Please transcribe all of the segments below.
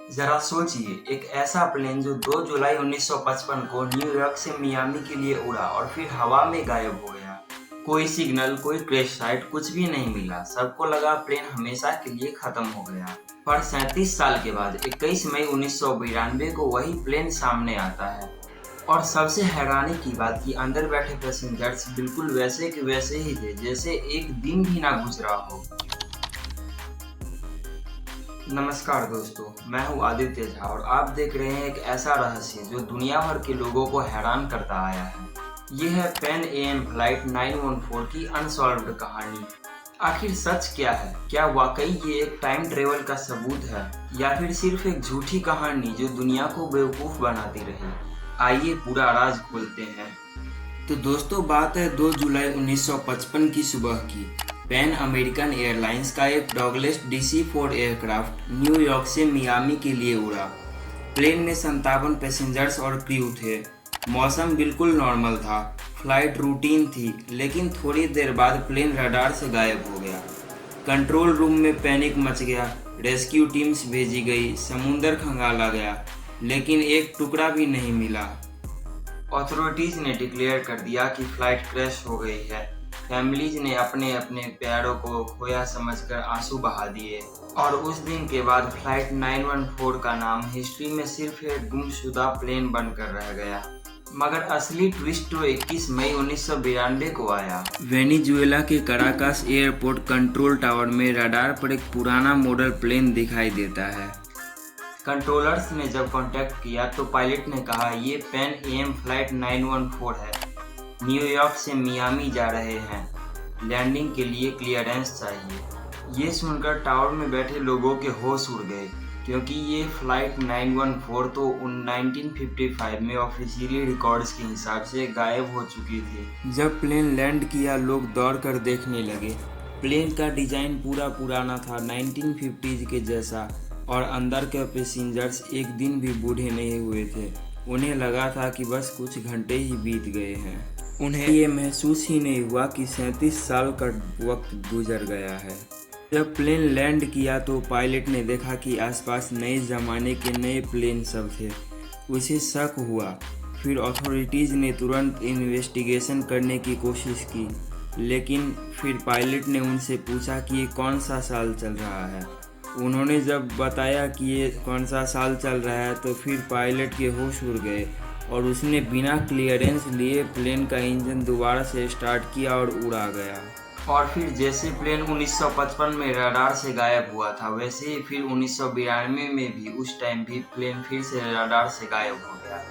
जरा सोचिए, एक ऐसा प्लेन जो 2 जुलाई 1955 को न्यूयॉर्क से मियामी के लिए उड़ा और फिर हवा में गायब हो गया। कोई सिग्नल, कोई क्रैश साइट, कुछ भी नहीं मिला। सबको लगा प्लेन हमेशा के लिए खत्म हो गया। पर 37 साल के बाद 21 मई 1992 को वही प्लेन सामने आता है। और सबसे हैरानी की बात कि अंदर बैठे पैसेंजर्स बिल्कुल वैसे के वैसे ही थे, जैसे एक दिन भी ना गुजरा हो। नमस्कार दोस्तों, मैं हूं आदित्य झा और आप देख रहे हैं एक ऐसा रहस्य जो दुनिया भर के लोगों को हैरान करता आया है। ये है पैन एएम फ्लाइट 914 की अनसॉल्व्ड कहानी। आखिर सच क्या है? क्या वाकई ये एक टाइम ट्रेवल का सबूत है या फिर सिर्फ एक झूठी कहानी जो दुनिया को बेवकूफ बनाती रही? आइए पूरा राज खोलते हैं। तो दोस्तों, बात है 2 जुलाई 1955 की सुबह की। पैन अमेरिकन एयरलाइंस का एक डॉगलेस DC-4 एयरक्राफ्ट न्यूयॉर्क से मियामी के लिए उड़ा। प्लेन में 57 पैसेंजर्स और क्रू थे। मौसम बिल्कुल नॉर्मल था, फ्लाइट रूटीन थी, लेकिन थोड़ी देर बाद प्लेन रडार से गायब हो गया। कंट्रोल रूम में पैनिक मच गया, रेस्क्यू टीम्स भेजी गई, समुंदर खंगाला गया, लेकिन एक टुकड़ा भी नहीं मिला। अथॉरिटीज ने डिक्लेयर कर दिया कि फ्लाइट क्रैश हो गई है। फैमिलीज ने अपने अपने प्यारों को खोया समझकर आंसू बहा दिए और उस दिन के बाद फ्लाइट 914 का नाम हिस्ट्री में सिर्फ एक गुमशुदा प्लेन बनकर रह गया। मगर असली ट्विस्ट तो 21 मई 1992 को आया। वेनेजुएला के कराकास एयरपोर्ट कंट्रोल टावर में रडार पर एक पुराना मॉडल प्लेन दिखाई देता है। कंट्रोलर्स ने जब कांटेक्ट किया तो पायलट ने कहा, ये पैन एएम फ्लाइट 914 है, न्यूयॉर्क से मियामी जा रहे हैं, लैंडिंग के लिए क्लियरेंस चाहिए। ये सुनकर टावर में बैठे लोगों के होश उड़ गए, क्योंकि ये फ्लाइट 914 तो 1955 में ऑफिशियली रिकॉर्ड्स के हिसाब से गायब हो चुकी थी। जब प्लेन लैंड किया, लोग दौड़कर देखने लगे। प्लेन का डिजाइन पूरा पुराना था, 1950s के जैसा, और अंदर के पैसेंजर्स एक दिन भी बूढ़े नहीं हुए थे। उन्हें लगा था कि बस कुछ घंटे ही बीत गए हैं। उन्हें ये महसूस ही नहीं हुआ कि 37 साल का वक्त गुजर गया है। जब प्लेन लैंड किया तो पायलट ने देखा कि आसपास नए ज़माने के नए प्लेन सब थे। उसे शक हुआ। फिर अथॉरिटीज़ ने तुरंत इन्वेस्टिगेशन करने की कोशिश की, लेकिन फिर पायलट ने उनसे पूछा कि ये कौन सा साल चल रहा है। उन्होंने जब बताया कि ये कौन सा साल चल रहा है तो फिर पायलट के होश उड़ गए और उसने बिना क्लियरेंस लिए प्लेन का इंजन दोबारा से स्टार्ट किया और उड़ा गया। और फिर जैसे प्लेन 1955 में रडार से गायब हुआ था, वैसे ही फिर 1992 में भी उस टाइम भी प्लेन फिर से रडार से गायब हो गया।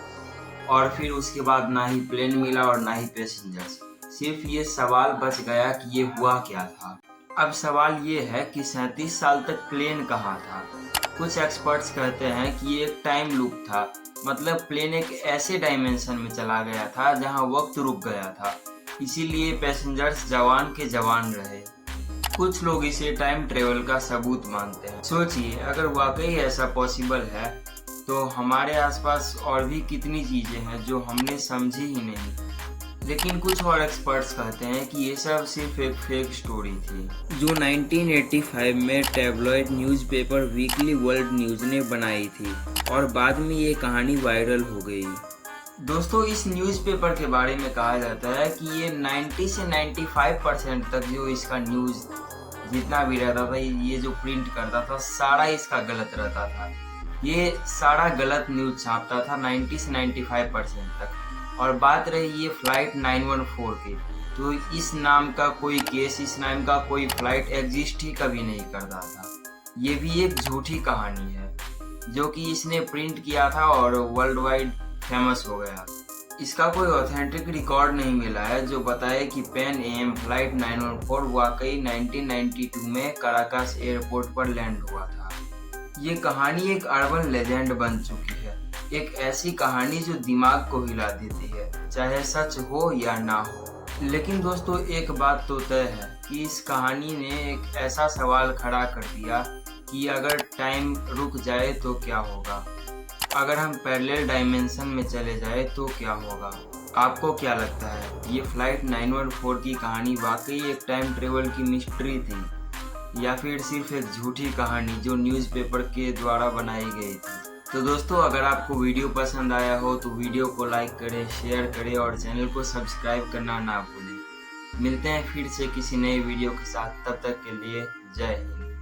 और फिर उसके बाद ना ही प्लेन मिला और ना ही पैसेंजर्स। सिर्फ ये सवाल बच गया कि ये हुआ क्या था। अब सवाल ये है कि 37 साल तक प्लेन कहाँ था? कुछ एक्सपर्ट्स कहते हैं कि ये एक टाइम लूप था, मतलब प्लेन एक ऐसे डायमेंशन में चला गया था जहां वक्त रुक गया था, इसीलिए पैसेंजर्स जवान के जवान रहे। कुछ लोग इसे टाइम ट्रेवल का सबूत मानते हैं। सोचिए, अगर वाकई ऐसा पॉसिबल है तो हमारे आसपास और भी कितनी चीजें हैं जो हमने समझी ही नहीं। लेकिन कुछ और एक्सपर्ट्स कहते हैं कि ये सब सिर्फ एक फेक स्टोरी थी जो 1985 में tabloid newspaper weekly world news ने बनाई थी और बाद में ये कहानी वायरल हो गई। दोस्तों, इस न्यूज़पेपर के बारे में कहा जाता है कि ये 90 से 95% तक जो इसका न्यूज़ जितना भी रहता था, ये जो प्रिंट करता था, सारा इसका गलत रहता था। ये सारा गलत न्यूज़ छापता था 90 से 95% तक। और बात रही ये फ्लाइट 914 की, तो इस नाम का कोई केस, इस नाम का कोई फ्लाइट एग्जिस्ट ही कभी नहीं करता था। ये भी एक झूठी कहानी है जो कि इसने प्रिंट किया था और वर्ल्ड वाइड फेमस हो गया। इसका कोई ऑथेंटिक रिकॉर्ड नहीं मिला है जो बताए कि पैन एएम फ्लाइट 914 वाकई 1992 में कराकास एयरपोर्ट पर लैंड हुआ था। ये कहानी एक अर्बन लेजेंड बन चुकी है, एक ऐसी कहानी जो दिमाग को हिला देती है, चाहे सच हो या ना हो। लेकिन दोस्तों, एक बात तो तय है कि इस कहानी ने एक ऐसा सवाल खड़ा कर दिया कि अगर टाइम रुक जाए तो क्या होगा, अगर हम पैरेलल डायमेंशन में चले जाए तो क्या होगा। आपको क्या लगता है, ये फ्लाइट 914 की कहानी वाकई एक टाइम ट्रेवल की मिस्ट्री थी या फिर सिर्फ एक झूठी कहानी जो न्यूज़पेपर के द्वारा बनाई गई थी। तो दोस्तों, अगर आपको वीडियो पसंद आया हो तो वीडियो को लाइक करें, शेयर करें और चैनल को सब्सक्राइब करना ना भूलें। मिलते हैं फिर से किसी नए वीडियो के साथ, तब तक के लिए जय हिंद।